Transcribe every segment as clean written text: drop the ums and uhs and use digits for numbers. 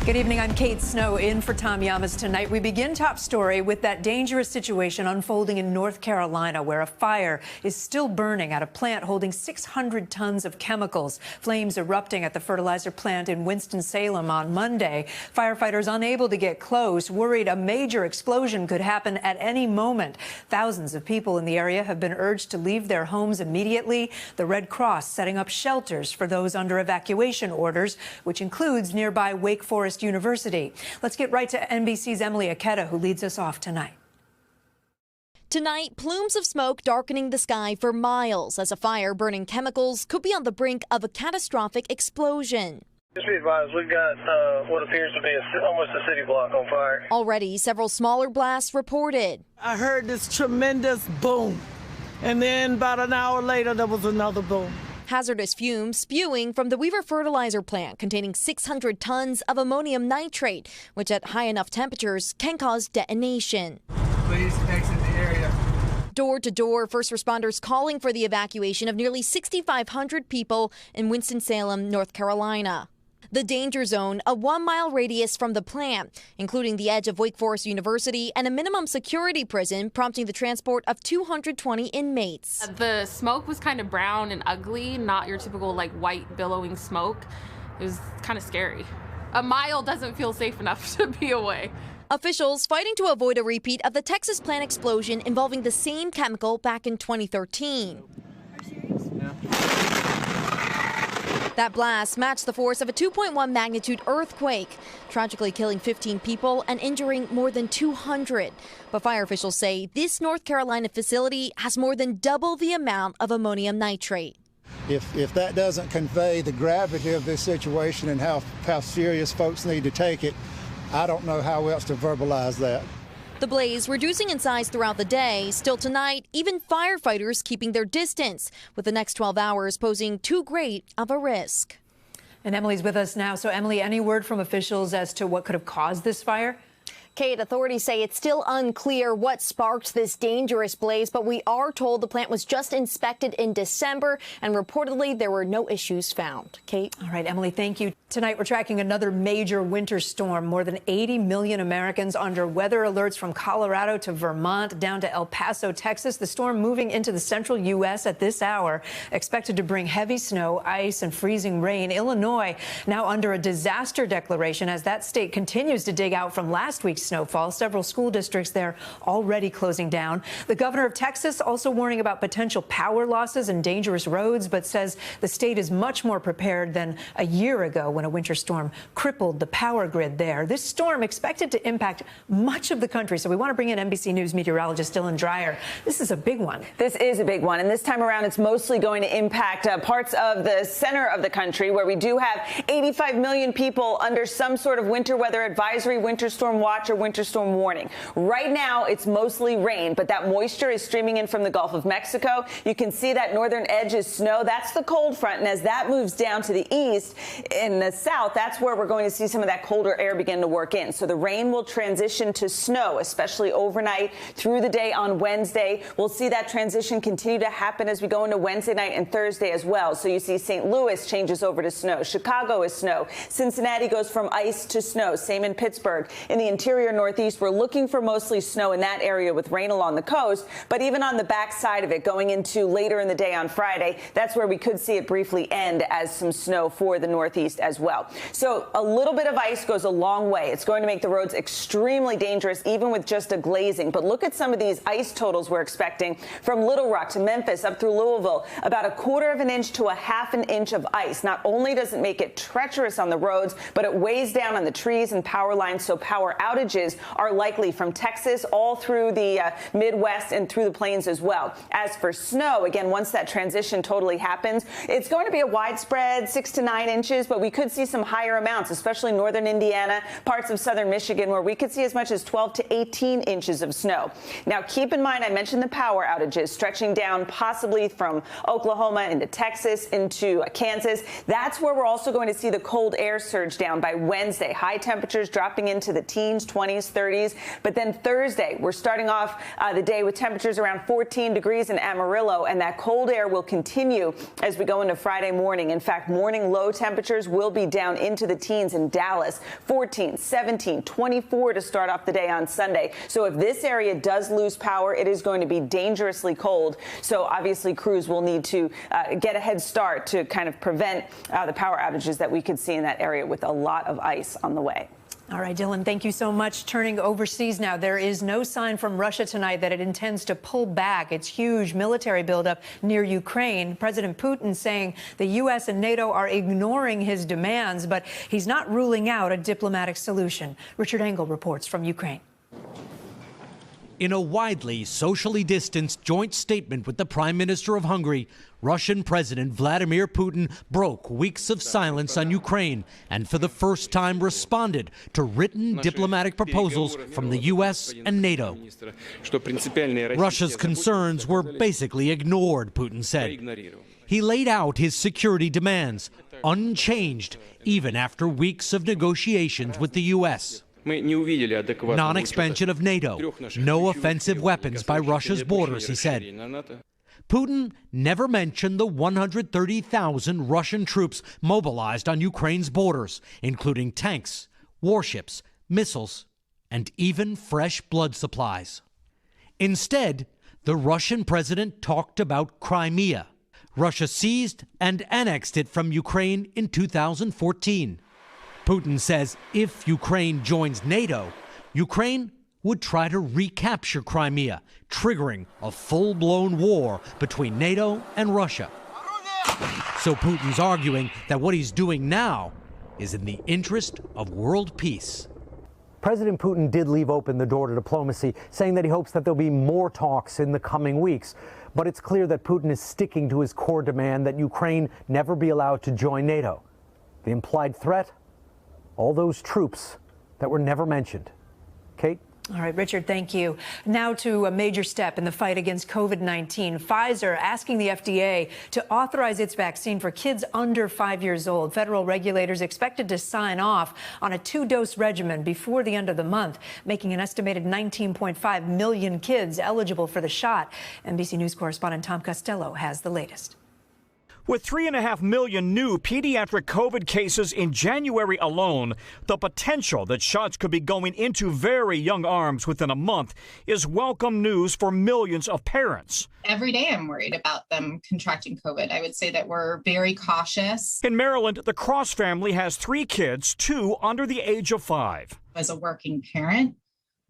Good evening. I'm Kate Snow in for Tom Llamas tonight. We begin top story with that dangerous situation unfolding in North Carolina, where a fire is still burning at a plant holding 600 tons of chemicals. Flames erupting at the fertilizer plant in Winston-Salem on Monday. Firefighters unable to get close, worried a major explosion could happen at any moment. Thousands of people in the area have been urged to leave their homes immediately. The Red Cross setting up shelters for those under evacuation orders, which includes nearby Wake Forest University. Let's get right to NBC's Emily Aketa, who leads us off tonight. Tonight, plumes of smoke darkening the sky for miles as a fire burning chemicals could be on the brink of a catastrophic explosion. Just be advised, we've got what appears to be almost a city block on fire. Already, several smaller blasts reported. I heard this tremendous boom, and then about an hour later, there was another boom. Hazardous fumes spewing from the Weaver fertilizer plant containing 600 tons of ammonium nitrate, which at high enough temperatures can cause detonation. Please exit the area. Door to door, first responders calling for the evacuation of nearly 6,500 people in Winston-Salem, North Carolina. The danger zone, a 1-mile radius from the plant, including the edge of Wake Forest University and a minimum security prison, prompting the transport of 220 inmates. The smoke was kind of brown and ugly, not your typical like white billowing smoke. It was kind of scary. A mile doesn't feel safe enough to be away. Officials fighting to avoid a repeat of the Texas plant explosion involving the same chemical back in 2013. That blast matched the force of a 2.1 magnitude earthquake, tragically killing 15 people and injuring more than 200. But fire officials say this North Carolina facility has more than double the amount of ammonium nitrate. If that doesn't convey the gravity of this situation and how serious folks need to take it, I don't know how else to verbalize that. The blaze reducing in size throughout the day. Still tonight, even firefighters keeping their distance, with the next 12 hours posing too great of a risk. And Emily's with us now. So, Emily, any word from officials as to what could have caused this fire? Kate, authorities say it's still unclear what sparked this dangerous blaze, but we are told the plant was just inspected in December, and reportedly there were no issues found. Kate? All right, Emily, thank you. Tonight, we're tracking another major winter storm. More than 80 million Americans under weather alerts from Colorado to Vermont, down to El Paso, Texas. The storm moving into the central U.S. at this hour, expected to bring heavy snow, ice, and freezing rain. Illinois now under a disaster declaration as that state continues to dig out from last week's snowfall. Several school districts there already closing down. The governor of Texas also warning about potential power losses and dangerous roads, but says the state is much more prepared than a year ago when a winter storm crippled the power grid there. This storm expected to impact much of the country, so we want to bring in NBC News meteorologist Dylan Dreyer. This is a big one. This is a big one, and this time around it's mostly going to impact parts of the center of the country where we do have 85 million people under some sort of winter weather advisory, winter storm watch, or winter storm warning. Right now it's mostly rain, but that moisture is streaming in from the Gulf of Mexico. You can see that northern edge is snow. That's the cold front, and as that moves down to the east in the south, that's where we're going to see some of that colder air begin to work in. So the rain will transition to snow, especially overnight through the day on Wednesday. We'll see that transition continue to happen as we go into Wednesday night and Thursday as well. So you see St. Louis changes over to snow. Chicago is snow. Cincinnati goes from ice to snow. Same in Pittsburgh. In the interior Northeast, we're looking for mostly snow in that area with rain along the coast. But even on the back side of it, going into later in the day on Friday, that's where we could see it briefly end as some snow for the Northeast as well. So a little bit of ice goes a long way. It's going to make the roads extremely dangerous, even with just a glazing. But look at some of these ice totals we're expecting from Little Rock to Memphis up through Louisville, about 1/4 of an inch to 1/2 inch of ice. Not only does it make it treacherous on the roads, but it weighs down on the trees and power lines, so power outages are likely from Texas all through the Midwest and through the plains as well. As for snow, again, once that transition totally happens, it's going to be a widespread 6 to 9 inches, but we could see some higher amounts, especially northern Indiana, parts of southern Michigan, where we could see as much as 12 to 18 inches of snow. Now, keep in mind, I mentioned the power outages stretching down possibly from Oklahoma into Texas into Kansas. That's where we're also going to see the cold air surge down by Wednesday. High temperatures dropping into the teens, 20s, 30s. But then Thursday, we're starting off the day with temperatures around 14 degrees in Amarillo, and that cold air will continue as we go into Friday morning. In fact, morning low temperatures will be down into the teens in Dallas, 14, 17, 24 to start off the day on Sunday. So if this area does lose power, it is going to be dangerously cold. So obviously crews will need to get a head start to kind of prevent the power outages that we could see in that area with a lot of ice on the way. All right, Dylan, thank you so much. Turning overseas now, there is no sign from Russia tonight that it intends to pull back its huge military buildup near Ukraine. President Putin saying the U.S. and NATO are ignoring his demands, but he's not ruling out a diplomatic solution. Richard Engel reports from Ukraine. In a widely socially distanced joint statement with the Prime Minister of Hungary, Russian President Vladimir Putin broke weeks of silence on Ukraine and for the first time responded to written diplomatic proposals from the U.S. and NATO. Russia's concerns were basically ignored, Putin said. He laid out his security demands, unchanged even after weeks of negotiations with the U.S. Non-expansion of NATO, no offensive weapons by Russia's borders, he said. Putin never mentioned the 130,000 Russian troops mobilized on Ukraine's borders, including tanks, warships, missiles, and even fresh blood supplies. Instead, the Russian president talked about Crimea. Russia seized and annexed it from Ukraine in 2014. Putin says if Ukraine joins NATO, Ukraine would try to recapture Crimea, triggering a full-blown war between NATO and Russia. So Putin's arguing that what he's doing now is in the interest of world peace. President Putin did leave open the door to diplomacy, saying that he hopes that there'll be more talks in the coming weeks. But it's clear that Putin is sticking to his core demand that Ukraine never be allowed to join NATO. The implied threat? All those troops that were never mentioned. Kate? All right, Richard, thank you. Now to a major step in the fight against COVID-19. Pfizer asking the FDA to authorize its vaccine for kids under 5 years old. Federal regulators expected to sign off on a 2-dose regimen before the end of the month, making an estimated 19.5 million kids eligible for the shot. NBC News correspondent Tom Costello has the latest. With 3.5 million new pediatric COVID cases in January alone, the potential that shots could be going into very young arms within a month is welcome news for millions of parents. Every day I'm worried about them contracting COVID. I would say that we're very cautious. In Maryland, the Cross family has 3 kids, 2 under the age of 5. As a working parent,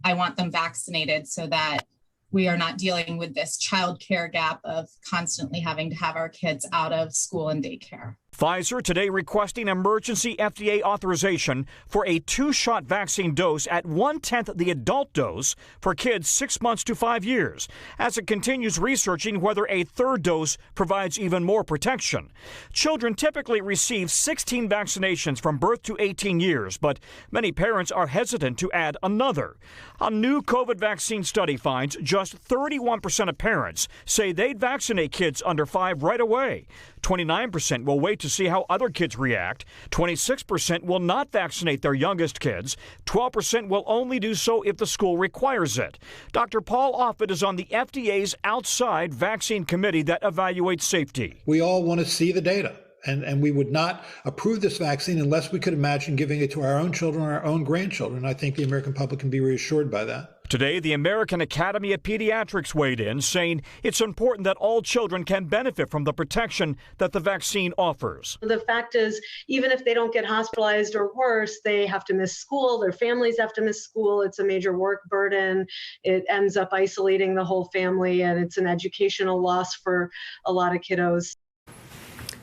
I want them vaccinated so that we are not dealing with this child care gap of constantly having to have our kids out of school and daycare. Pfizer today requesting emergency FDA authorization for a 2-shot vaccine dose at 1/10 the adult dose for kids 6 months to 5 years, as it continues researching whether a 3rd dose provides even more protection. Children typically receive 16 vaccinations from birth to 18 years, but many parents are hesitant to add another. A new COVID vaccine study finds just 31% of parents say they'd vaccinate kids under 5 right away. 29% will wait to see how other kids react. 26% will not vaccinate their youngest kids. 12% will only do so if the school requires it. Dr. Paul Offit is on the FDA's outside vaccine committee that evaluates safety. We all want to see the data. And we would not approve this vaccine unless we could imagine giving it to our own children or our own grandchildren. I think the American public can be reassured by that. Today, the American Academy of Pediatrics weighed in, saying it's important that all children can benefit from the protection that the vaccine offers. The fact is, even if they don't get hospitalized or worse, they have to miss school, their families have to miss school. It's a major work burden. It ends up isolating the whole family, and it's an educational loss for a lot of kiddos.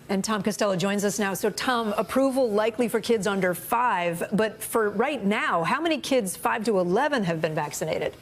And Tom Costello joins us now. So, Tom, approval likely for kids under 5, but for right now, how many kids 5 to 11 have been vaccinated?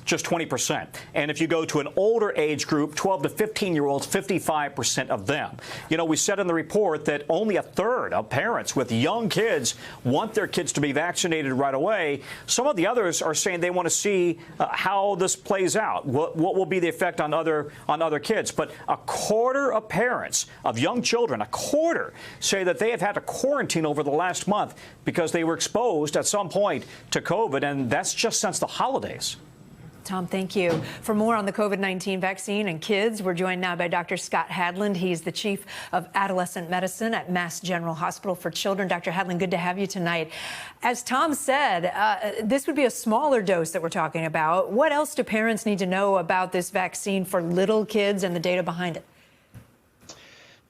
just 20%. And if you go to an older age group, 12 to 15-year-olds, 55% of them. You know, we said in the report that only a third of parents with young kids want their kids to be vaccinated right away. Some of the others are saying they want to see how this plays out. What will be the effect on other kids? But a quarter of parents of young children, a quarter, say that they have had to quarantine over the last month because they were exposed at some point to COVID, and that's just since the holidays. Tom, thank you. For more on the COVID-19 vaccine and kids, we're joined now by Dr. Scott Hadland. He's the chief of adolescent medicine at Mass General Hospital for Children. Dr. Hadland, good to have you tonight. As Tom said, this would be a smaller dose that we're talking about. What else do parents need to know about this vaccine for little kids and the data behind it?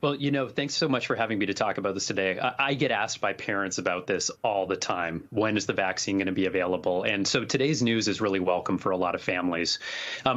Well, you know, thanks so much for having me to talk about this today. I get asked by parents about this all the time. When is the vaccine going to be available? And so today's news is really welcome for a lot of families.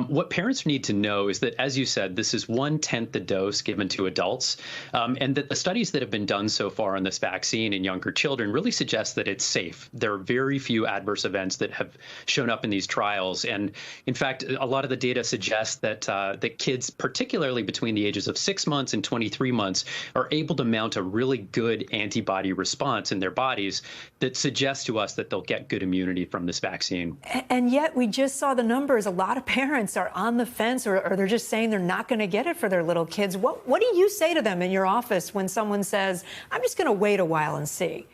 What parents need to know is that, as you said, this is 1/10 the dose given to adults, and that the studies that have been done so far on this vaccine in younger children really suggest that it's safe. There are very few adverse events that have shown up in these trials. And in fact, a lot of the data suggests that that kids, particularly between the ages of 6 months and 23 months, are able to mount a really good antibody response in their bodies that suggests to us that they'll get good immunity from this vaccine. And yet we just saw the numbers. A lot of parents are on the fence, or they're just saying they're not going to get it for their little kids. What do you say to them in your office when someone says, I'm just going to wait a while and see?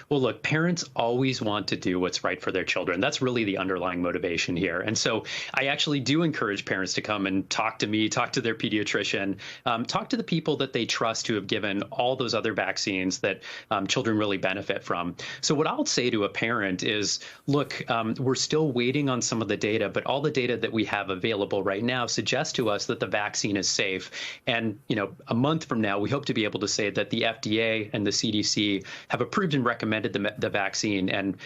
Well, look, parents always want to do what's right for their children. That's really the underlying motivation here. And so I actually do encourage parents to come and talk to me, talk to their pediatrician, talk to the people that they trust who have given all those other vaccines that children really benefit from. So what I'll say to a parent is, look, we're still waiting on some of the data, but all the data that we have available right now suggests to us that the vaccine is safe. And, you know, a month from now, we hope to be able to say that the FDA and the CDC have approved and recommended the vaccine, and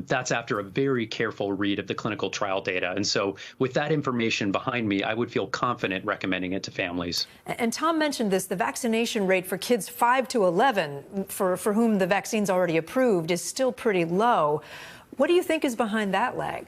that's after a very careful read of the clinical trial data. And so with that information behind me, I would feel confident recommending it to families. And Tom mentioned this, the vaccination rate for kids 5 to 11, for whom the vaccine's already approved, is still pretty low. What do you think is behind that lag?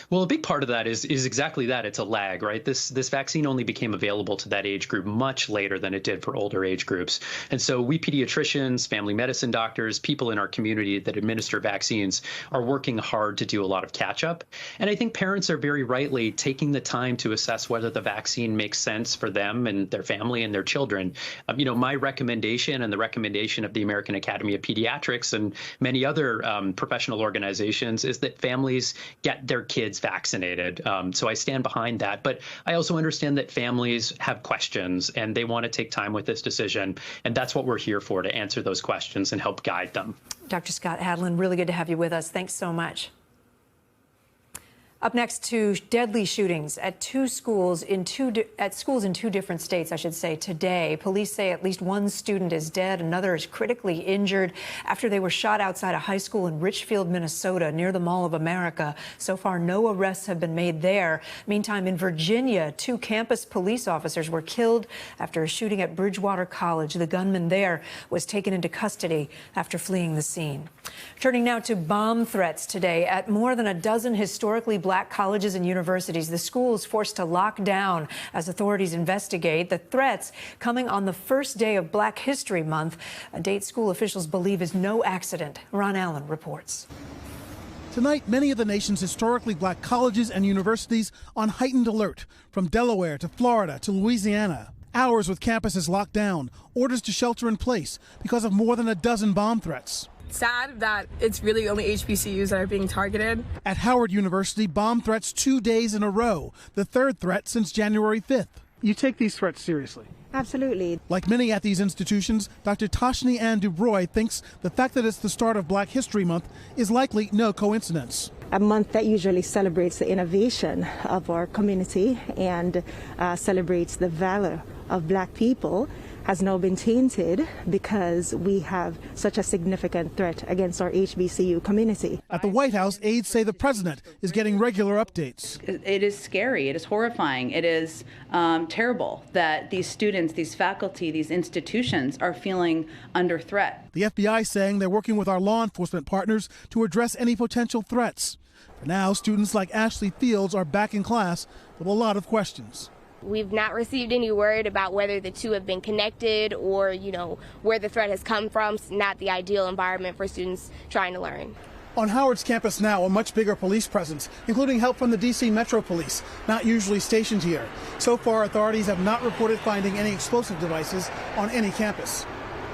Well, a big part of that is exactly that. It's a lag, right? This vaccine only became available to that age group much later than it did for older age groups. And so we pediatricians, family medicine doctors, people in our community that administer vaccines are working hard to do a lot of catch up. And I think parents are very rightly taking the time to assess whether the vaccine makes sense for them and their family and their children. You know, my recommendation and the recommendation of the American Academy of Pediatrics and many other professional organizations is that families get their kids vaccinated. So I stand behind that. But I also understand that families have questions and they want to take time with this decision. And that's what we're here for, to answer those questions and help guide them. Dr. Scott Hadland, really good to have you with us. Thanks so much. Up next, to deadly shootings at schools in two different states, I should say, today. Police say at least one student is dead. Another is critically injured after they were shot outside a high school in Richfield, Minnesota, near the Mall of America. So far, no arrests have been made there. Meantime, in Virginia, 2 campus police officers were killed after a shooting at Bridgewater College. The gunman there was taken into custody after fleeing the scene. Turning now to bomb threats today at more than a dozen historically Black colleges and universities. The schools forced to lock down as authorities investigate. The threats coming on the first day of Black History Month, a date school officials believe is no accident. Ron Allen reports. Tonight, many of the nation's historically Black colleges and universities on heightened alert, from Delaware to Florida to Louisiana. Hours with campuses locked down, orders to shelter in place because of more than a dozen bomb threats. Sad that it's really only HBCUs that are being targeted. At Howard University, bomb threats 2 days in a row, the third threat since January 5th. You take these threats seriously? Absolutely. Like many at these institutions, Dr. Toshni Ann DuBroy thinks the fact that it's the start of Black History Month is likely no coincidence. A month that usually celebrates the innovation of our community and celebrates the valor of Black people has now been tainted because we have such a significant threat against our HBCU community. At the White House, aides say the president is getting regular updates. It is scary. It is horrifying. It is terrible that these students, these faculty, these institutions are feeling under threat. The FBI saying they're working with our law enforcement partners to address any potential threats. For now, students like Ashley Fields are back in class with a lot of questions. We've not received any word about whether the two have been connected or, where the threat has come from. It's not the ideal environment for students trying to learn. On Howard's campus now, a much bigger police presence, including help from the D.C. Metro Police, not usually stationed here. So far, authorities have not reported finding any explosive devices on any campus.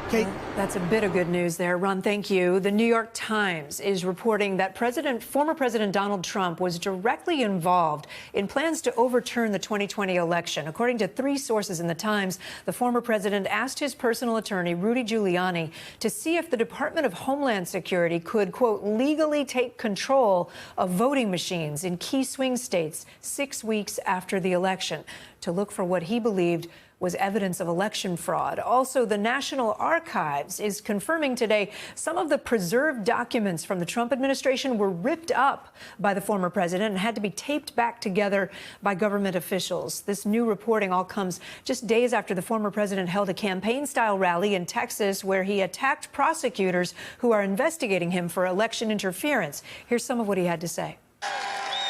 Kate? Well, that's a bit of good news there. Ron, thank you. The New York Times is reporting that former President Donald Trump was directly involved in plans to overturn the 2020 election. According to 3 sources in the Times, the former president asked his personal attorney, Rudy Giuliani, to see if the Department of Homeland Security could, quote, legally take control of voting machines in key swing states 6 weeks after the election, to look for what he believed was evidence of election fraud. Also, the National Archives is confirming today some of the preserved documents from the Trump administration were ripped up by the former president and had to be taped back together by government officials. This new reporting all comes just days after the former president held a campaign-style rally in Texas where he attacked prosecutors who are investigating him for election interference. Here's some of what he had to say.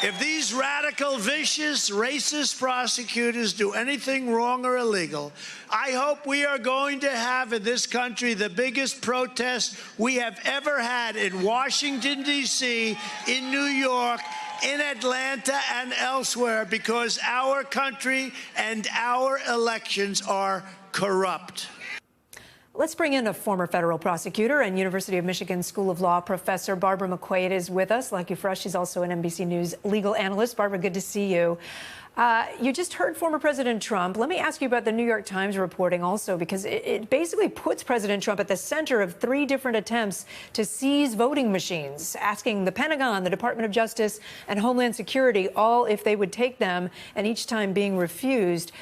If these radical, vicious, racist prosecutors do anything wrong or illegal, I hope we are going to have in this country the biggest protest we have ever had in Washington, D.C., in New York, in Atlanta, and elsewhere, because our country and our elections are corrupt. Let's bring in a former federal prosecutor and University of Michigan School of Law professor. Barbara McQuaid is with us. Lucky for us, she's also an NBC News legal analyst. Barbara, good to see you. You just heard former President Trump. Let me ask you about the New York Times reporting also, because it basically puts President Trump at the center of 3 different attempts to seize voting machines, asking the Pentagon, the Department of Justice, and Homeland Security all if they would take them, and each time being refused.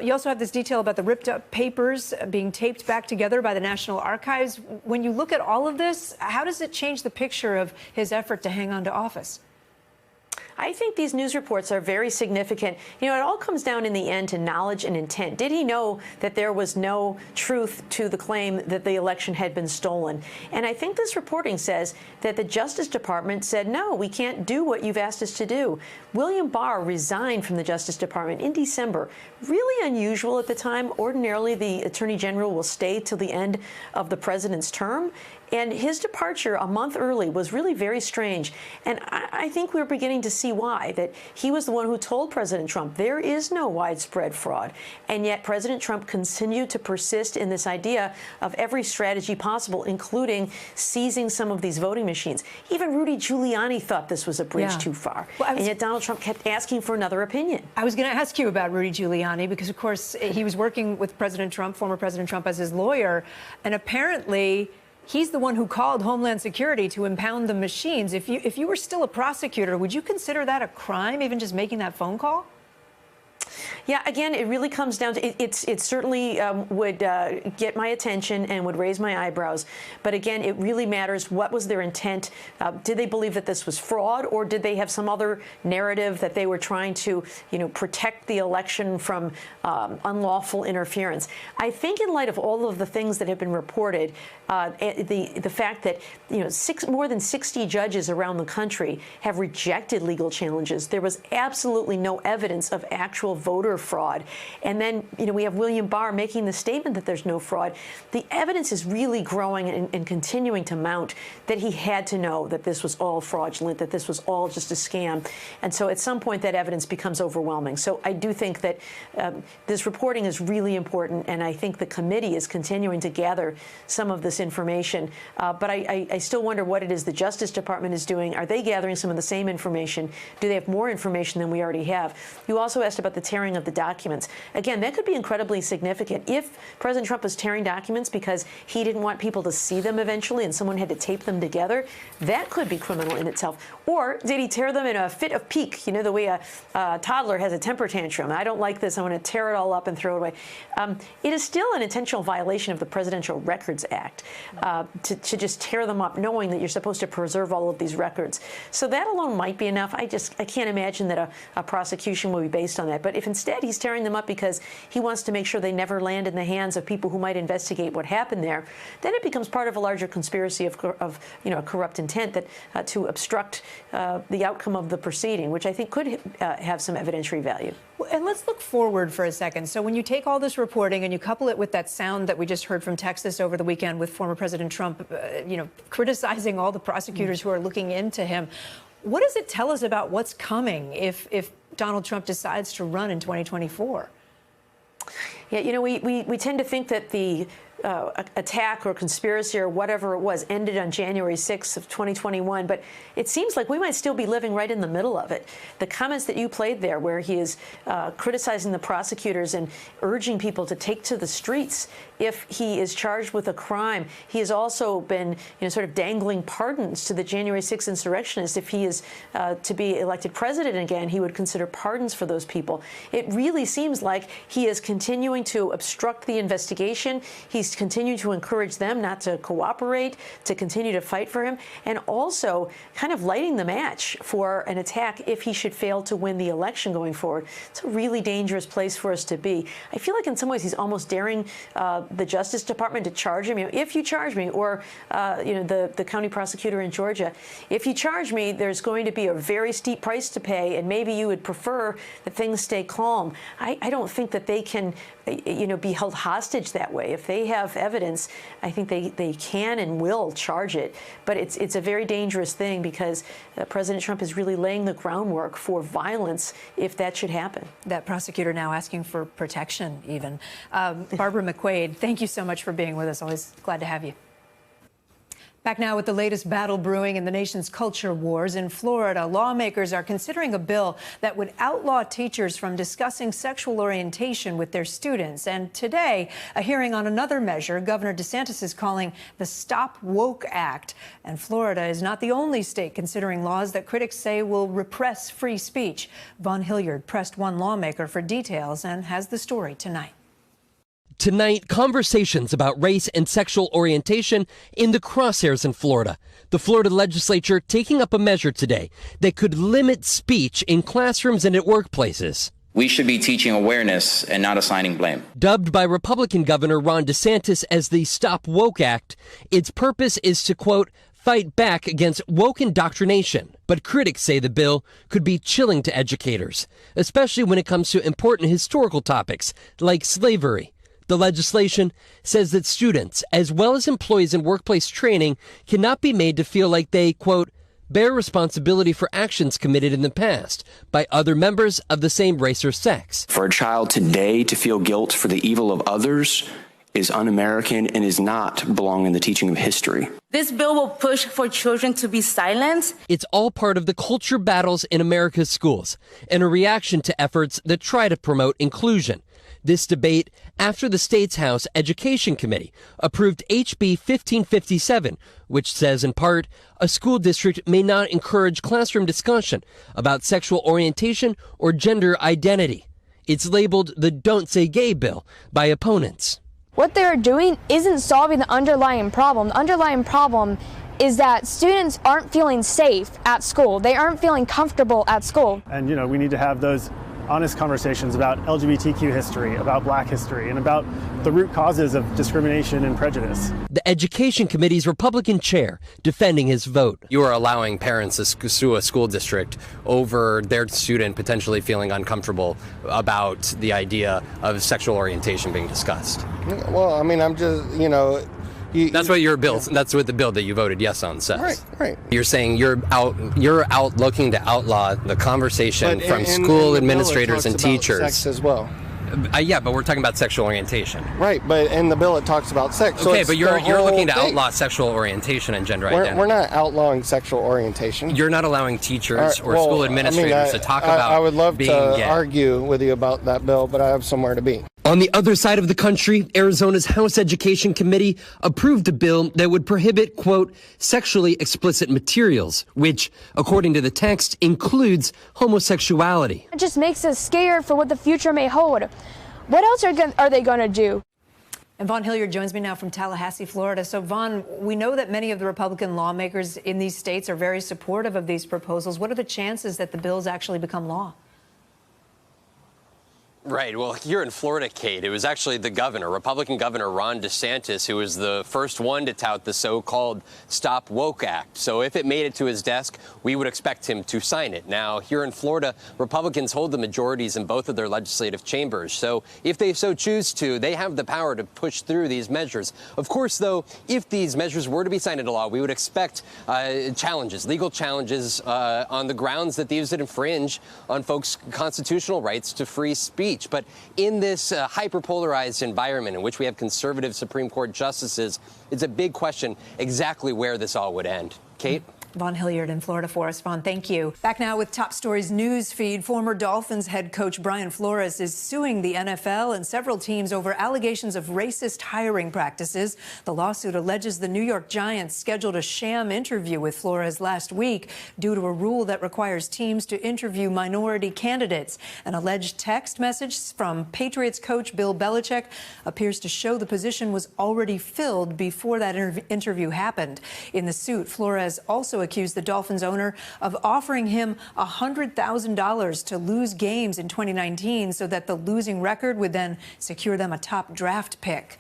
You also have this detail about the ripped up papers being taped back together by the National Archives. When you look at all of this, how does it change the picture of his effort to hang on to office? I think these news reports are very significant. It all comes down in the end to knowledge and intent. Did he know that there was no truth to the claim that the election had been stolen? And I think this reporting says that the Justice Department said, no, we can't do what you've asked us to do. William Barr resigned from the Justice Department in December. Really unusual at the time. Ordinarily, the Attorney General will stay till the end of the president's term. And his departure a month early was really very strange. And I think we're beginning to see why, that he was the one who told President Trump there is no widespread fraud. And yet President Trump continued to persist in this idea of every strategy possible, including seizing some of these voting machines. Even Rudy Giuliani thought this was a bridge too far. Well, and yet Donald Trump kept asking for another opinion. I was going to ask you about Rudy Giuliani because, of course, he was working with President Trump, former President Trump, as his lawyer. And apparently he's the one who called Homeland Security to impound the machines. If you were still a prosecutor, would you consider that a crime, even just making that phone call? Yeah, again, it really comes down to it certainly would get my attention and would raise my eyebrows. But again, it really matters what was their intent. Did they believe that this was fraud, or did they have some other narrative that they were trying to, protect the election from unlawful interference? I think in light of all of the things that have been reported, the fact that, more than 60 judges around the country have rejected legal challenges. There was absolutely no evidence of actual voter fraud. And then, we have William Barr making the statement that there's no fraud. The evidence is really growing and continuing to mount that he had to know that this was all fraudulent, that this was all just a scam. And so at some point that evidence becomes overwhelming. So I do think that this reporting is really important, and I think the committee is continuing to gather some of this information. But I still wonder what it is the Justice Department is doing. Are they gathering some of the same information? Do they have more information than we already have? You also asked about the tearing of the documents. Again, that could be incredibly significant. If President Trump was tearing documents because he didn't want people to see them eventually and someone had to tape them together, that could be criminal in itself. Or did he tear them in a fit of pique? The way a toddler has a temper tantrum. I don't like this. I want to tear it all up and throw it away. It is still an intentional violation of the Presidential Records Act to just tear them up, knowing that you're supposed to preserve all of these records. So that alone might be enough. I can't imagine that a prosecution will be based on that. But if instead instead he's tearing them up because he wants to make sure they never land in the hands of people who might investigate what happened there, then it becomes part of a larger conspiracy of a corrupt intent that to obstruct the outcome of the proceeding, which I think could have some evidentiary value. And let's look forward for a second. So when you take all this reporting and you couple it with that sound that we just heard from Texas over the weekend with former President Trump, criticizing all the prosecutors who are looking into him, what does it tell us about what's coming if Donald Trump decides to run in 2024? Yeah, we tend to think that the attack or conspiracy or whatever it was ended on January 6th of 2021, but it seems like we might still be living right in the middle of it. The comments that you played there, where he is criticizing the prosecutors and urging people to take to the streets if he is charged with a crime. He has also been, sort of dangling pardons to the January 6th insurrectionists. If he is to be elected president again, he would consider pardons for those people. It really seems like he is continuing to obstruct the investigation. He's continuing to encourage them not to cooperate, to continue to fight for him, and also kind of lighting the match for an attack if he should fail to win the election going forward. It's a really dangerous place for us to be. I feel like in some ways he's almost daring the Justice Department to charge him. If you charge me, or the county prosecutor in Georgia, if you charge me, there's going to be a very steep price to pay, and maybe you would prefer that things stay calm. I don't think that they can be held hostage that way. If they have evidence, I think they can and will charge it. But it's a very dangerous thing because President Trump is really laying the groundwork for violence if that should happen. That prosecutor now asking for protection even. Barbara McQuaid, thank you so much for being with us. Always glad to have you. Back now with the latest battle brewing in the nation's culture wars. In Florida, lawmakers are considering a bill that would outlaw teachers from discussing sexual orientation with their students. And today, a hearing on another measure Governor DeSantis is calling the Stop Woke Act. And Florida is not the only state considering laws that critics say will repress free speech. Vaughn Hilliard pressed one lawmaker for details and has the story tonight. Tonight, conversations about race and sexual orientation in the crosshairs in Florida. The Florida legislature taking up a measure today that could limit speech in classrooms and at workplaces. We should be teaching awareness and not assigning blame. Dubbed by Republican Governor Ron DeSantis as the Stop Woke Act, its purpose is to, quote, fight back against woke indoctrination. But critics say the bill could be chilling to educators, especially when it comes to important historical topics like slavery. The legislation says that students, as well as employees in workplace training, cannot be made to feel like they, quote, bear responsibility for actions committed in the past by other members of the same race or sex. For a child today to feel guilt for the evil of others is un-American and is not belong in the teaching of history. This bill will push for children to be silenced. It's all part of the culture battles in America's schools and a reaction to efforts that try to promote inclusion. This debate after the state's House Education Committee approved HB 1557, which says in part, a school district may not encourage classroom discussion about sexual orientation or gender identity. It's labeled the Don't Say Gay bill by opponents. What they're doing isn't solving the underlying problem. The underlying problem is that students aren't feeling safe at school. They aren't feeling comfortable at school. And, we need to have those honest conversations about LGBTQ history, about Black history, and about the root causes of discrimination and prejudice. The Education Committee's Republican chair defending his vote. You are allowing parents to sue a school district over their student potentially feeling uncomfortable about the idea of sexual orientation being discussed. Well, I'm just, that's what your bill. That's what the bill that you voted yes on says. Right. You're saying you're out looking to outlaw the conversation from school administrators and teachers. Sex as well. Yeah, but we're talking about sexual orientation. Right, but in the bill it talks about sex. Okay, so but you're looking to outlaw sexual orientation and gender identity. We're not outlawing sexual orientation. You're not allowing teachers or school administrators to talk about. I would love being to gay. argue with you about that bill, but I have somewhere to be. On the other side of the country, Arizona's House Education Committee approved a bill that would prohibit, quote, sexually explicit materials, which, according to the text, includes homosexuality. It just makes us scared for what the future may hold. What else are they going to do? And Vaughn Hilliard joins me now from Tallahassee, Florida. So, Vaughn, we know that many of the Republican lawmakers in these states are very supportive of these proposals. What are the chances that the bills actually become law? Right. Well, here in Florida, Kate, it was actually the governor, Republican Governor Ron DeSantis, who was the first one to tout the so-called Stop Woke Act. So if it made it to his desk, we would expect him to sign it. Now, here in Florida, Republicans hold the majorities in both of their legislative chambers. So if they so choose to, they have the power to push through these measures. Of course, though, if these measures were to be signed into law, we would expect challenges, legal challenges on the grounds that these would infringe on folks' constitutional rights to free speech. But in this hyper-polarized environment in which we have conservative Supreme Court justices, it's a big question exactly where this all would end. Kate? Vaughn Hilliard in Florida for us. Vaughn, thank you. Back now with Top Stories news feed. Former Dolphins head coach Brian Flores is suing the NFL and several teams over allegations of racist hiring practices. The lawsuit alleges the New York Giants scheduled a sham interview with Flores last week due to a rule that requires teams to interview minority candidates. An alleged text message from Patriots coach Bill Belichick appears to show the position was already filled before that interview happened. In the suit, Flores also accused the Dolphins owner of offering him $100,000 to lose games in 2019 so that the losing record would then secure them a top draft pick.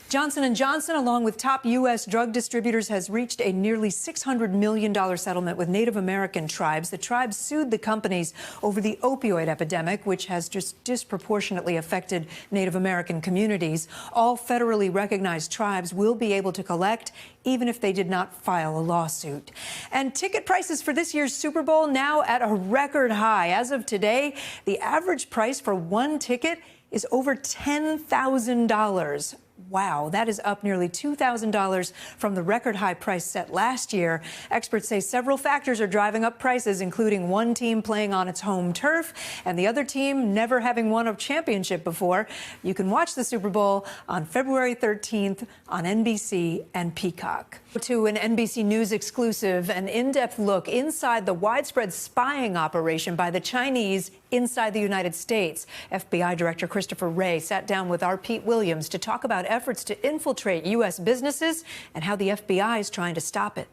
Johnson & Johnson, along with top U.S. drug distributors, has reached a nearly $600 million settlement with Native American tribes. The tribes sued the companies over the opioid epidemic, which has just disproportionately affected Native American communities. All federally recognized tribes will be able to collect, even if they did not file a lawsuit. And ticket prices for this year's Super Bowl now at a record high. As of today, the average price for one ticket is over $10,000. Wow, that is up nearly $2,000 from the record high price set last year. Experts say several factors are driving up prices, including one team playing on its home turf and the other team never having won a championship before. You can watch the Super Bowl on February 13th on NBC and Peacock. To an NBC News exclusive, an in-depth look inside the widespread spying operation by the Chinese inside the United States. FBI Director Christopher Wray sat down with our Pete Williams to talk about efforts to infiltrate U.S. businesses and how the FBI is trying to stop it.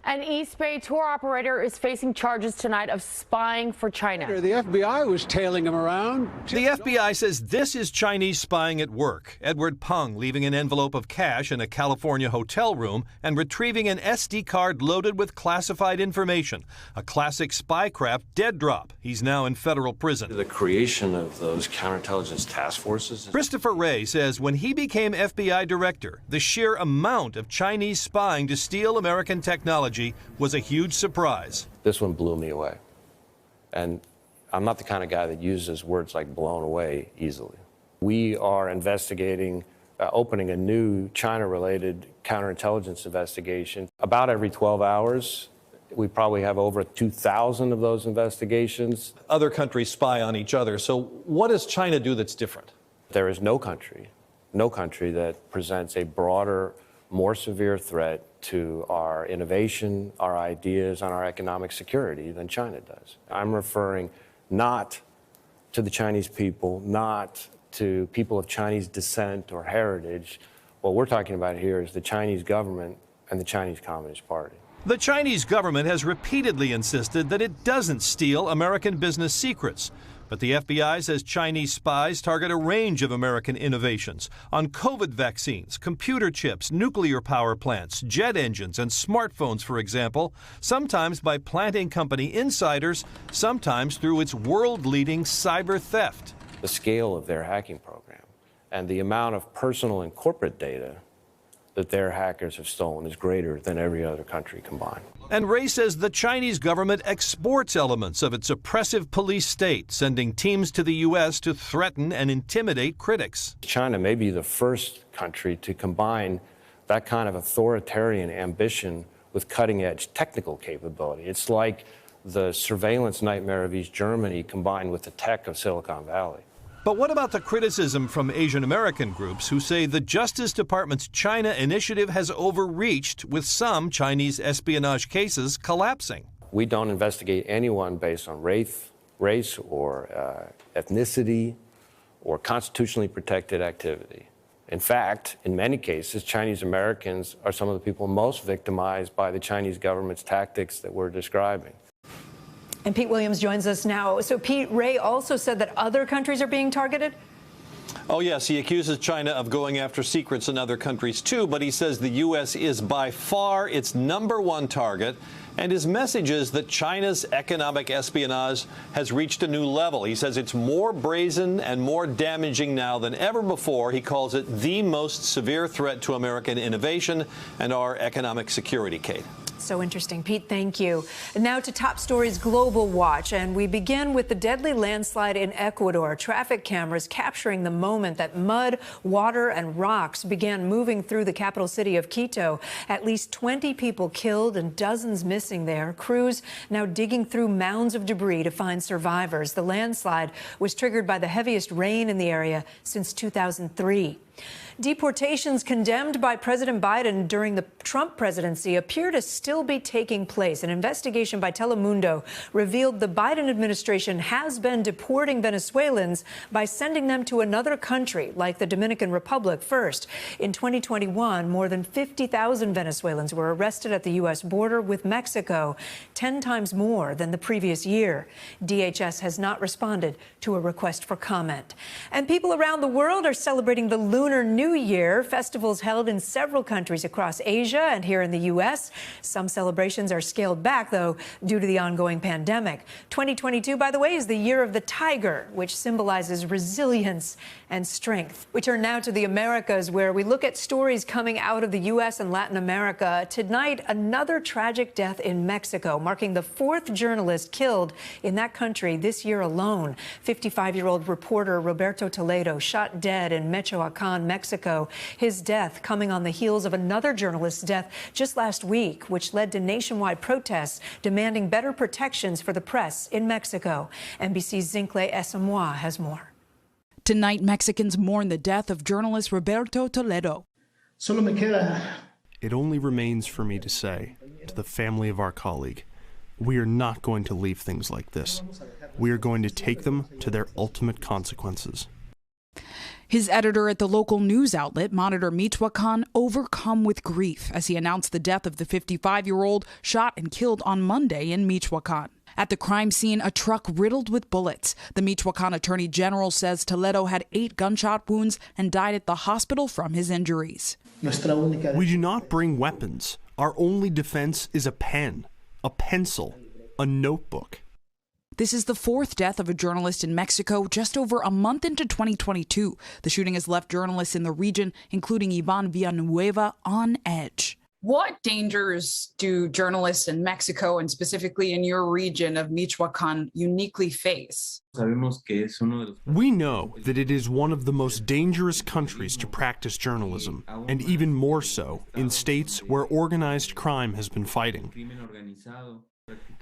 An East Bay tour operator is facing charges tonight of spying for China. The FBI was tailing him around. The FBI says this is Chinese spying at work. Edward Peng leaving an envelope of cash in a California hotel room and retrieving an SD card loaded with classified information. A classic spycraft dead drop. He's now in federal prison. The creation of those counterintelligence task forces. Christopher Wray says when he became FBI director, the sheer amount of Chinese spying to steal American technology was a huge surprise. This one blew me away. And I'm not the kind of guy that uses words like blown away easily. We are investigating, opening a new China-related counterintelligence investigation. About every 12 hours, we probably have over 2,000 of those investigations. Other countries spy on each other. So what does China do that's different? There is no country that presents a broader, more severe threat to our innovation, our ideas, and our economic security than China does. I'm referring not to the Chinese people, not to people of Chinese descent or heritage. What we're talking about here is the Chinese government and the Chinese Communist Party. The Chinese government has repeatedly insisted that it doesn't steal American business secrets. But the FBI says Chinese spies target a range of American innovations on COVID vaccines, computer chips, nuclear power plants, jet engines, and smartphones, for example, sometimes by planting company insiders, sometimes through its world-leading cyber theft. The scale of their hacking program and the amount of personal and corporate data that their hackers have stolen is greater than every other country combined. And Wray says the Chinese government exports elements of its oppressive police state, sending teams to the U.S. to threaten and intimidate critics. China may be the first country to combine that kind of authoritarian ambition with cutting-edge technical capability. It's like the surveillance nightmare of East Germany combined with the tech of Silicon Valley. But what about the criticism from Asian American groups who say the Justice Department's China initiative has overreached, with some Chinese espionage cases collapsing? We don't investigate anyone based on race or ethnicity or constitutionally protected activity. In fact, in many cases, Chinese Americans are some of the people most victimized by the Chinese government's tactics that we're describing. And Pete Williams joins us now. So, Pete, Ray also said that other countries are being targeted? Oh, yes. He accuses China of going after secrets in other countries, too. But he says the U.S. is by far its #1 target. And his message is that China's economic espionage has reached a new level. He says it's more brazen and more damaging now than ever before. He calls it the most severe threat to American innovation and our economic security, Kate. So interesting. Pete, thank you. And now to top stories Global Watch. And we begin with the deadly landslide in Ecuador. Traffic cameras capturing the moment that mud, water and rocks began moving through the capital city of Quito. At least 20 people killed and dozens missing there. Crews now digging through mounds of debris to find survivors. The landslide was triggered by the heaviest rain in the area since 2003. Deportations condemned by President Biden during the Trump presidency appear to still be taking place. An investigation by Telemundo revealed the Biden administration has been deporting Venezuelans by sending them to another country, like the Dominican Republic first. In 2021, more than 50,000 Venezuelans were arrested at the U.S. border with Mexico, 10 times more than the previous year. DHS has not responded to a request for comment. And people around the world are celebrating the Lunar New Year. Festivals held in several countries across Asia and here in the U.S. Some celebrations are scaled back, though, due to the ongoing pandemic. 2022, by the way, is the year of the tiger, which symbolizes resilience and strength. We turn now to the Americas, where we look at stories coming out of the U.S. and Latin America. Tonight, another tragic death in Mexico, marking the 4th journalist killed in that country this year alone. 55-year-old reporter Roberto Toledo shot dead in Michoacan, Mexico. His death coming on the heels of another journalist's death just last week, which led to nationwide protests demanding better protections for the press in Mexico. NBC's Zincle Esamoah has more. Tonight, Mexicans mourn the death of journalist Roberto Toledo. It only remains for me to say to the family of our colleague, we are not going to leave things like this. We are going to take them to their ultimate consequences. His editor at the local news outlet, Monitor Michoacan, overcome with grief as he announced the death of the 55-year-old shot and killed on Monday in Michoacan. At the crime scene, a truck riddled with bullets. The Michoacan Attorney General says Toledo had 8 gunshot wounds and died at the hospital from his injuries. We do not bring weapons. Our only defense is a pen, a pencil, a notebook. This is the 4th death of a journalist in Mexico just over a month into 2022. The shooting has left journalists in the region, including Ivan Villanueva, on edge. What dangers do journalists in Mexico, and specifically in your region of Michoacan, uniquely face? We know that it is one of the most dangerous countries to practice journalism, and even more so in states where organized crime has been fighting.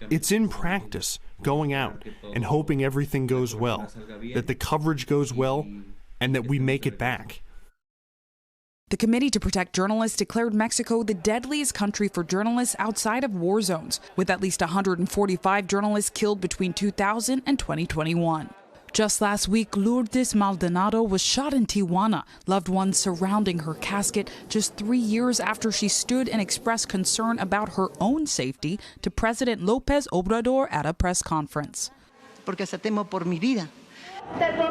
It's in practice, going out and hoping everything goes well, that the coverage goes well, and that we make it back. The Committee to Protect Journalists declared Mexico the deadliest country for journalists outside of war zones, with at least 145 journalists killed between 2000 and 2021. Just last week, Lourdes Maldonado was shot in Tijuana, loved ones surrounding her casket just 3 years after she stood and expressed concern about her own safety to President López Obrador at a press conference. Porque hasta temo por mi vida.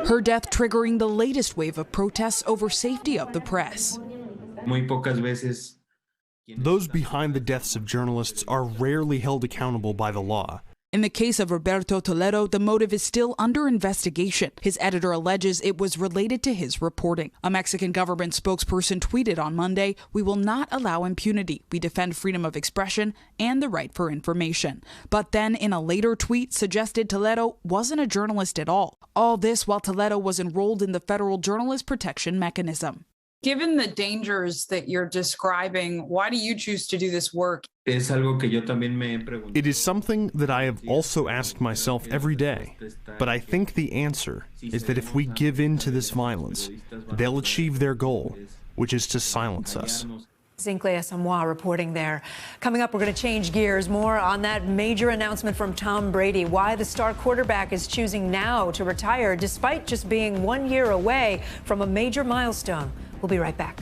Her death triggering the latest wave of protests over safety of the press. Those behind the deaths of journalists are rarely held accountable by the law. In the case of Roberto Toledo, the motive is still under investigation. His editor alleges it was related to his reporting. A Mexican government spokesperson tweeted on Monday, "We will not allow impunity. We defend freedom of expression and the right for information." But then in a later tweet suggested Toledo wasn't a journalist at all. All this while Toledo was enrolled in the federal journalist protection mechanism. Given the dangers that you're describing, why do you choose to do this work? It is something that I have also asked myself every day, but I think the answer is that if we give in to this violence, they'll achieve their goal, which is to silence us. Zincle Esamoah reporting there. Coming up, we're going to change gears. More on that major announcement from Tom Brady, why the star quarterback is choosing now to retire despite just being 1 year away from a major milestone. We'll be right back.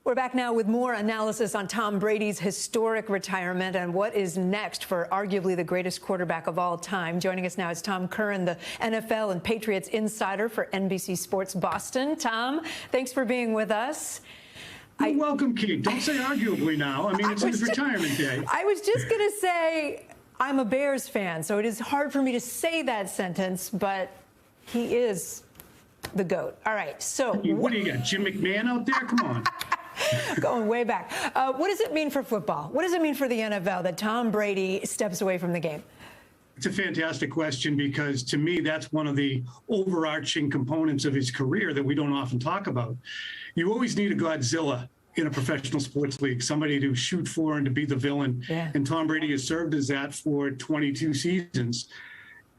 We're back now with more analysis on Tom Brady's historic retirement and what is next for arguably the greatest quarterback of all time. Joining us now is Tom Curran, the NFL and Patriots insider for NBC Sports Boston. Tom, thanks for being with us. You're welcome, Kate. Don't say arguably now. I mean, it's his retirement day. I was just going to say I'm a Bears fan, so it is hard for me to say that sentence, but he is the GOAT. All right, so... What do you got, Jim McMahon out there? Come on. Going way back. What does it mean for football? What does it mean for the NFL that Tom Brady steps away from the game? It's a fantastic question because, to me, that's one of the overarching components of his career that we don't often talk about. You always need a Godzilla in a professional sports league, somebody to shoot for and to be the villain. Yeah. And Tom Brady has served as that for 22 seasons.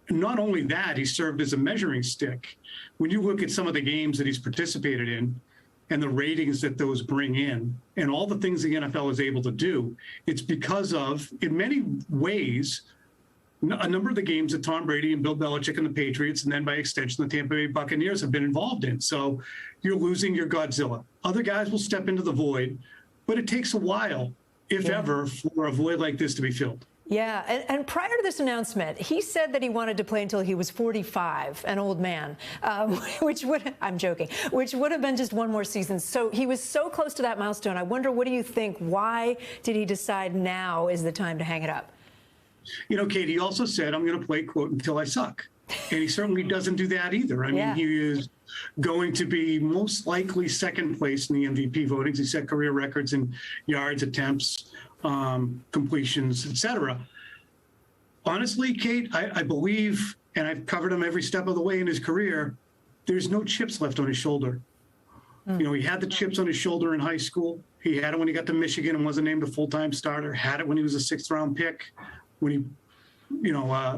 Not only that, he served as a measuring stick. When you look at some of the games that he's participated in, and the ratings that those bring in, and all the things the NFL is able to do, it's because of, in many ways, a number of the games that Tom Brady and Bill Belichick and the Patriots, and then by extension the Tampa Bay Buccaneers, have been involved in. So you're losing your Godzilla. Other guys will step into the void, but it takes a while, if ever, for a void like this to be filled. Yeah, and prior to this announcement, he said that he wanted to play until he was 45, an old man, which would, I'm joking, which would have been just one more season. So he was so close to that milestone. I wonder, what do you think? Why did he decide now is the time to hang it up? You know, Kate, he also said, I'm going to play, quote, until I suck. And he certainly doesn't do that either. I mean, he is going to be most likely second place in the MVP votings. He set career records in yards, attempts, completions, etc. Honestly, Kate, I believe, and I've covered him every step of the way in his career, there's no chips left on his shoulder. You know, he had the chips on his shoulder in high school. He had it when he got to Michigan and wasn't named a full-time starter. Had it when he was a sixth-round pick, when he,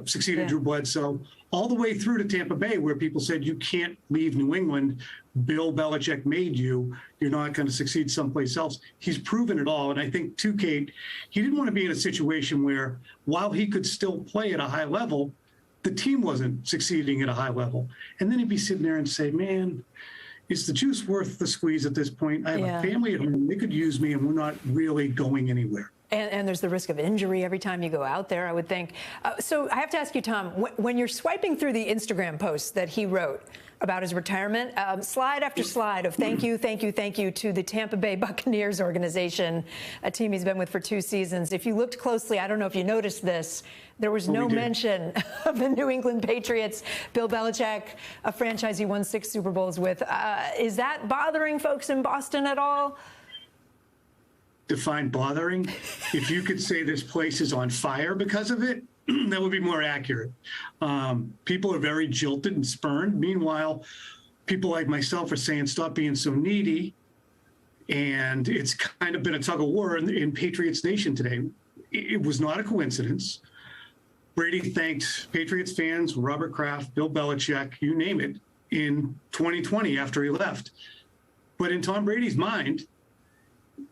succeeded Drew Bledsoe, all the way through to Tampa Bay, where people said, you can't leave New England. Bill Belichick made you. You're not going to succeed someplace else. He's proven it all. And I think, too, Kate, he didn't want to be in a situation where, while he could still play at a high level, the team wasn't succeeding at a high level. And then he'd be sitting there and say, man, is the juice worth the squeeze at this point? I have a family at home. They could use me, and we're not really going anywhere. And there's the risk of injury every time you go out there, I would think. So I have to ask you, Tom, when you're swiping through the Instagram posts that he wrote about his retirement, slide after slide of thank you, thank you, thank you to the Tampa Bay Buccaneers organization, a team he's been with for 2 seasons. If you looked closely, I don't know if you noticed this, there was no mention of the New England Patriots, Bill Belichick, a franchise he won 6 Super Bowls with. Is that bothering folks in Boston at all? Define bothering. If you could say this place is on fire because of it, that would be more accurate. People are very jilted and spurned. Meanwhile, people like myself are saying, stop being so needy. And it's kind of been a tug of war in Patriots Nation today. It was not a coincidence. Brady thanked Patriots fans, Robert Kraft, Bill Belichick, you name it, in 2020 after he left. But in Tom Brady's mind,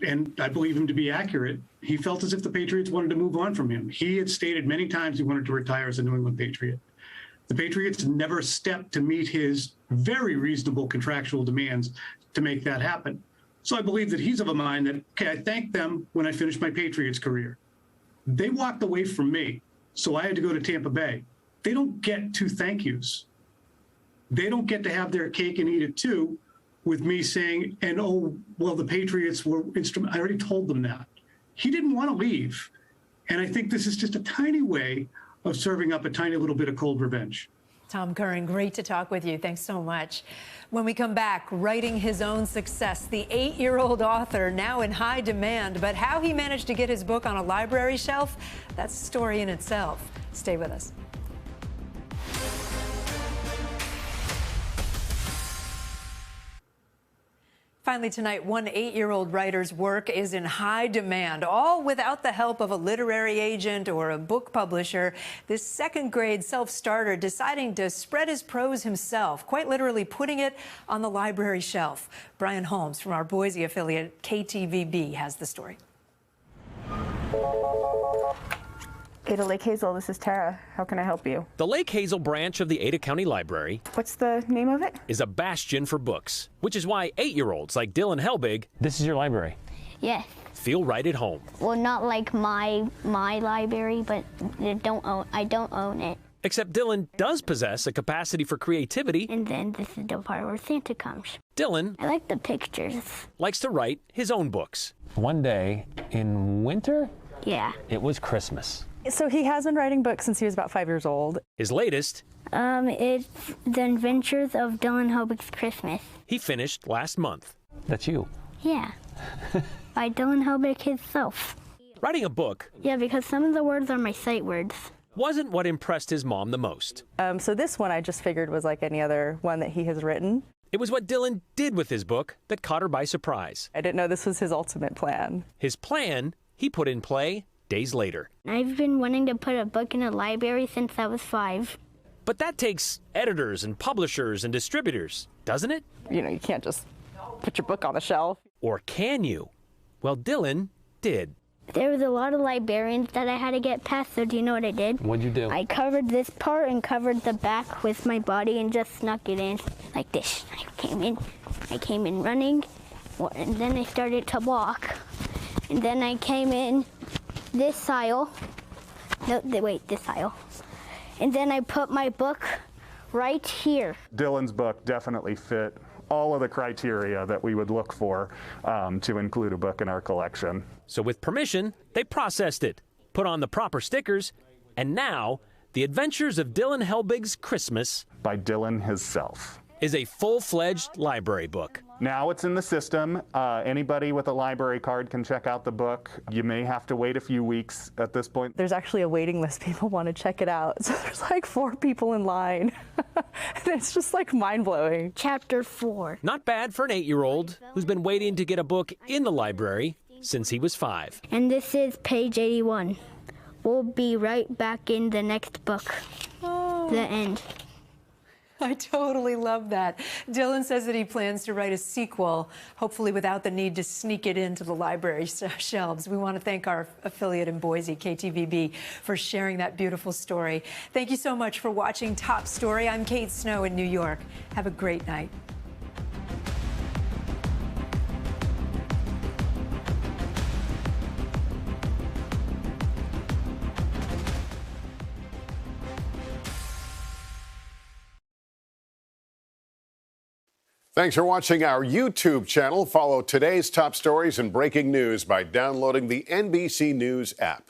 and I believe him to be accurate, he felt as if the Patriots wanted to move on from him. He had stated many times he wanted to retire as a New England Patriot. The Patriots never stepped to meet his very reasonable contractual demands to make that happen. So I believe that he's of a mind that, okay, I thanked them when I finished my Patriots career. They walked away from me, so I had to go to Tampa Bay. They don't get 2 thank yous. They don't get to have their cake and eat it too, with me saying, and oh, well, the Patriots were instrumental. I already told them that. He didn't want to leave. And I think this is just a tiny way of serving up a tiny little bit of cold revenge. Tom Curran, great to talk with you. Thanks so much. When we come back, writing his own success, the 8-year-old author now in high demand, but how he managed to get his book on a library shelf, that's a story in itself. Stay with us. Finally tonight, one 8-year-old writer's work is in high demand, all without the help of a literary agent or a book publisher. This second-grade self-starter deciding to spread his prose himself, quite literally putting it on the library shelf. Brian Holmes from our Boise affiliate KTVB has the story. Ada Lake Hazel, this is Tara. How can I help you? The Lake Hazel branch of the Ada County Library What's the name of it? is a bastion for books, which is why 8-year-olds like Dylan Helbig, this is your library, Yes. feel right at home. Well, not like my library, but I don't own it. Except Dylan does possess a capacity for creativity. And then this is the part where Santa comes. Dylan I like the pictures. likes to write his own books. One day in winter, Yeah. it was Christmas. So he has been writing books since he was about 5 years old. His latest, It's The Adventures of Dylan Helbig's Christmas. he finished last month. That's you. Yeah. By Dylan Helbig himself. Writing a book Yeah, because some of the words are my sight words. wasn't what impressed his mom the most. So this one I just figured was like any other one that he has written. It was what Dylan did with his book that caught her by surprise. I didn't know this was his ultimate plan. His plan, he put in play days later. I've been wanting to put a book in a library since I was 5. But that takes editors and publishers and distributors, doesn't it? You know, you can't just put your book on the shelf. Or can you? Well, Dylan did. There was a lot of librarians that I had to get past, so do you know what I did? What'd you do? I covered this part and covered the back with my body and just snuck it in like this. I came in running, and then I started to walk. And then I came in this aisle. This aisle. And then I put my book right here. Dylan's book definitely fit all of the criteria that we would look for to include a book in our collection. So with permission, they processed it, put on the proper stickers, and now The Adventures of Dylan Helbig's Christmas by Dylan himself is a full-fledged library book. Now it's in the system. Anybody with a library card can check out the book. You may have to wait a few weeks at this point. There's actually a waiting list. People want to check it out. So there's like 4 people in line. And it's just like mind-blowing. Chapter 4. Not bad for an 8-year-old who's been waiting to get a book in the library since he was 5. And this is page 81. We'll be right back in the next book. The end. I totally love that. Dylan says that he plans to write a sequel, hopefully without the need to sneak it into the library shelves. We want to thank our affiliate in Boise, KTVB, for sharing that beautiful story. Thank you so much for watching Top Story. I'm Kate Snow in New York. Have a great night. Thanks for watching our YouTube channel. Follow today's top stories and breaking news by downloading the NBC News app.